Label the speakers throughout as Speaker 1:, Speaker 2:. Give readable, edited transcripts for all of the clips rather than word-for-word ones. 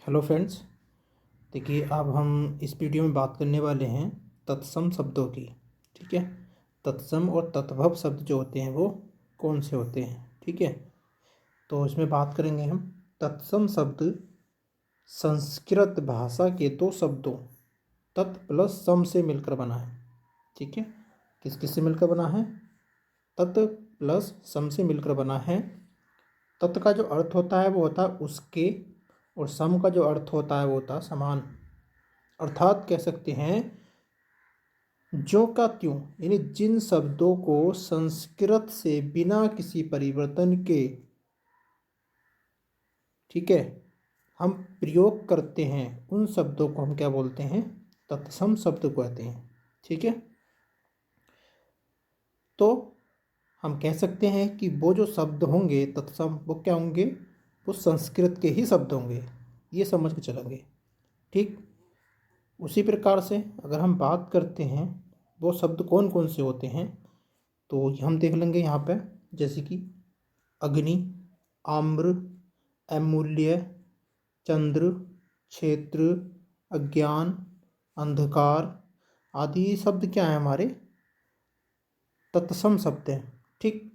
Speaker 1: Hello friends. देखिए, अब हम इस वीडियो में बात करने वाले हैं तत्सम शब्दों की। ठीक है। तत्सम और तद्भव शब्द जो होते हैं वो कौन से होते हैं। ठीक है। तो इसमें बात करेंगे हम। तत्सम शब्द संस्कृत भाषा के दो शब्दों तत् प्लस सम से मिलकर बना है। ठीक है। किस किस से मिलकर बना है? तत् प्लस सम से मिलकर बना है। तत् का जो अर्थ होता है वो होता है उसके, और सम का जो अर्थ होता है वो होता है समान। अर्थात कह सकते हैं ज्यों का त्यों, यानी जिन शब्दों को संस्कृत से बिना किसी परिवर्तन के, ठीक है, हम प्रयोग करते हैं, उन शब्दों को हम क्या बोलते हैं? तत्सम शब्द कहते हैं। ठीक है। तो हम कह सकते हैं कि वो जो शब्द होंगे तत्सम, वो क्या होंगे? वो संस्कृत के ही शब्द होंगे, ये समझ के चलेंगे। ठीक। उसी प्रकार से अगर हम बात करते हैं वो शब्द कौन कौन से होते हैं, तो हम देख लेंगे यहाँ पे, जैसे कि अग्नि, आम्र, अमूल्य, चंद्र, क्षेत्र, अज्ञान, अंधकार आदि शब्द क्या है? हमारे तत्सम शब्द हैं। ठीक।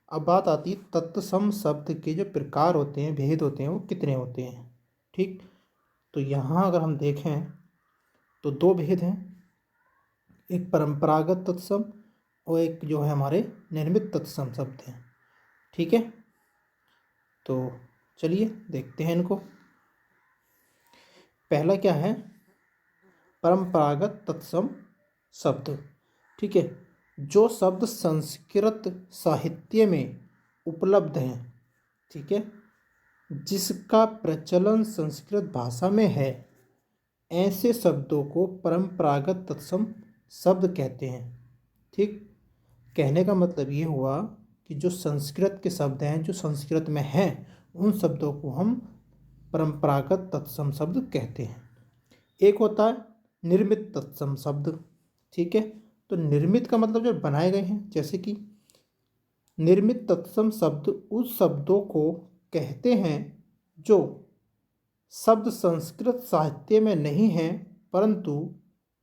Speaker 1: अब बात आती है तत्सम शब्द के जो प्रकार होते हैं, भेद होते हैं, वो कितने होते हैं। ठीक। तो यहाँ अगर हम देखें तो दो भेद हैं, एक परंपरागत तत्सम और एक जो है हमारे निर्मित तत्सम शब्द हैं। ठीक है। तो चलिए देखते हैं इनको। पहला क्या है? परंपरागत तत्सम शब्द। ठीक है। जो शब्द संस्कृत साहित्य में उपलब्ध हैं, ठीक है, जिसका प्रचलन संस्कृत भाषा में है, ऐसे शब्दों को परंपरागत तत्सम शब्द कहते हैं। ठीक। कहने का मतलब ये हुआ कि जो संस्कृत के शब्द हैं, जो संस्कृत में हैं, उन शब्दों को हम परंपरागत तत्सम शब्द कहते हैं। एक होता है निर्मित तत्सम शब्द। ठीक है। तो निर्मित का मतलब जो बनाए गए हैं, जैसे कि निर्मित तत्सम शब्द उस शब्दों को कहते हैं जो शब्द संस्कृत साहित्य में नहीं हैं, परंतु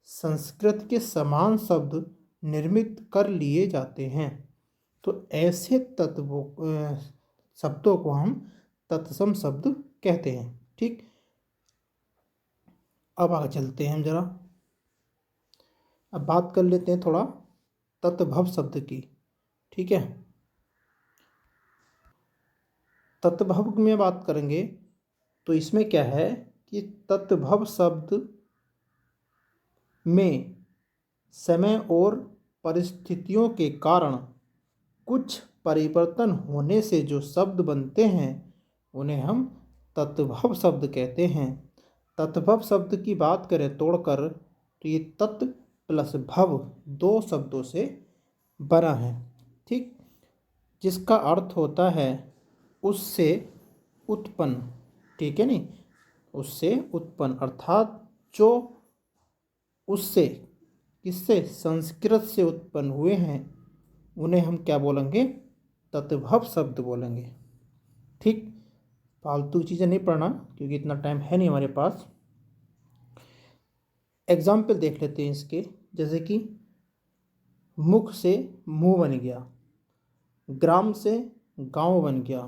Speaker 1: संस्कृत के समान शब्द निर्मित कर लिए जाते हैं। तो ऐसे शब्दों को हम तत्सम शब्द कहते हैं। ठीक। अब आगे चलते हैं हम जरा। अब बात कर लेते हैं थोड़ा तत्भव शब्द की। ठीक है। तत्भव में बात करेंगे तो इसमें क्या है कि तत्भव शब्द में समय और परिस्थितियों के कारण कुछ परिवर्तन होने से जो शब्द बनते हैं, उन्हें हम तत्भव शब्द कहते हैं। तत्भव शब्द की बात करें तोड़कर, तो ये तत् प्लस भव दो शब्दों से बना है। ठीक। जिसका अर्थ होता है उससे उत्पन्न। ठीक है नहीं, उससे उत्पन्न, अर्थात जो उससे, किससे? संस्कृत से उत्पन्न हुए हैं, उन्हें हम क्या बोलेंगे? तत्भव शब्द बोलेंगे। ठीक। फालतू चीज़ें नहीं पढ़ना क्योंकि इतना टाइम है नहीं हमारे पास। एग्जाम्पल देख लेते हैं इसके, जैसे कि मुख से मुंह बन गया, ग्राम से गांव बन गया,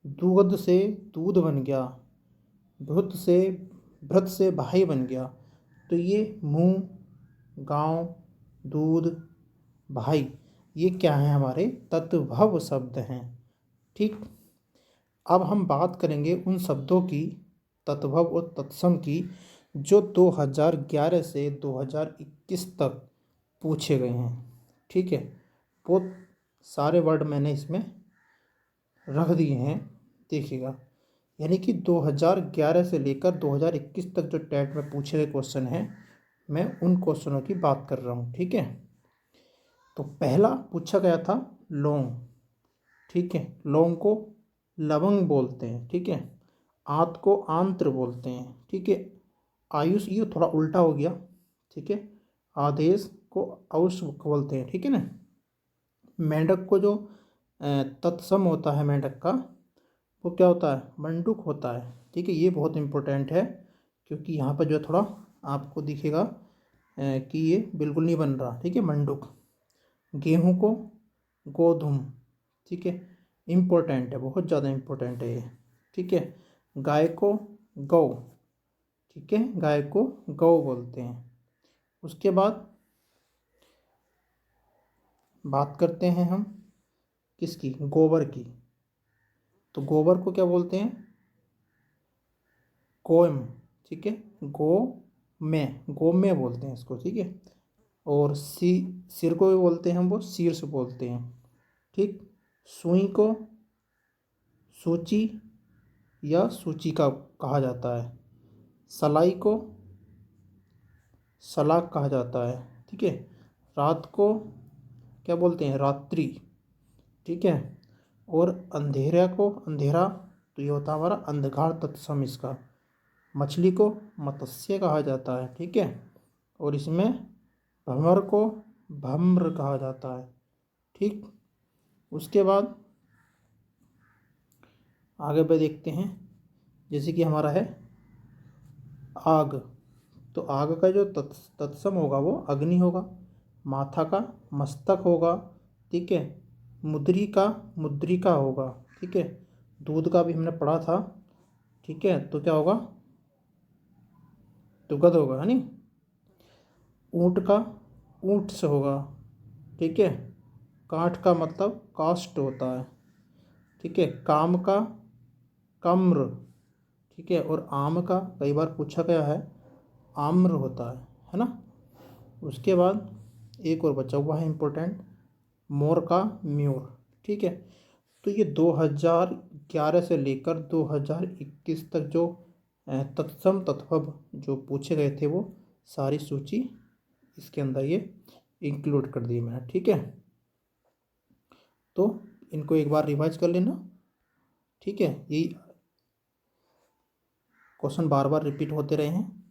Speaker 1: दूध से दूध बन गया, भृत से भाई बन गया। तो ये मुंह, गांव, दूध, भाई, ये क्या है? हमारे तत्भव शब्द हैं। ठीक। अब हम बात करेंगे उन शब्दों की, तत्भव और तत्सम की, जो 2011 से 2021 तक पूछे गए हैं। ठीक है। वो सारे वर्ड मैंने इसमें रख दिए हैं, देखिएगा। यानी कि 2011 से लेकर 2021 तक जो टेट में पूछे गए क्वेश्चन हैं, मैं उन क्वेश्चनों की बात कर रहा हूँ। ठीक है। तो पहला पूछा गया था लौंग। ठीक है। लौंग को लवंग बोलते हैं। ठीक है। आंत को आंत्र बोलते हैं। ठीक है। आयुष, ये थोड़ा उल्टा हो गया। ठीक है। आदेश को औष बोलते हैं। ठीक है ना। मेंढक को जो तत्सम होता है मेंढक का, वो क्या होता है? मंडूक होता है। ठीक है, ये बहुत इम्पोर्टेंट है क्योंकि यहाँ पर जो है थोड़ा आपको दिखेगा कि ये बिल्कुल नहीं बन रहा। ठीक है, मंडूक। गेहूँ को गोधूम। ठीक है, इम्पोर्टेंट है, बहुत ज़्यादा इम्पोर्टेंट है ये। ठीक है, गाय को गौ। ठीक है, गाय को गौ बोलते हैं। उसके बाद बात करते हैं हम किसकी, गोबर की। तो गोबर को क्या बोलते हैं, गोम। ठीक है, गोमे बोलते हैं इसको। ठीक है, और सिर को भी बोलते हैं हम, वो शीर्ष बोलते हैं। ठीक, सुई को सूची या सूचिका कहा जाता है। सलाई को सलाख कहा जाता है। ठीक है, रात को क्या बोलते हैं, रात्रि। ठीक है, और अंधेरा को अंधेरा, तो ये होता है हमारा अंधकार तत्सम इसका। मछली को मत्स्य कहा जाता है। ठीक है, और इसमें भंवर को भम्र कहा जाता है। ठीक, उसके बाद आगे बढ़ देखते हैं, जैसे कि हमारा है आग। तो आग का जो तत्सम होगा वो अग्नि होगा। माथा का मस्तक होगा। ठीक है, मुद्री का मुद्रिका होगा। ठीक है, दूध का भी हमने पढ़ा था। ठीक है, तो क्या होगा, दुगध होगा, है नी। ऊँट का ऊँट से होगा। ठीक है, काठ का मतलब कास्ट होता है। ठीक है, काम का कम्र। ठीक है, और आम का कई बार पूछा गया है, आम्र होता है ना। उसके बाद एक और बचा हुआ है इम्पोर्टेंट, मोर का म्यूर। ठीक है, तो ये 2011 से लेकर 2021 तक जो तत्सम तत्भव जो पूछे गए थे वो सारी सूची इसके अंदर ये इंक्लूड कर दी मैंने। ठीक है, तो इनको एक बार रिवाइज कर लेना। ठीक है, यही क्वेश्चन बार बार रिपीट होते रहे हैं।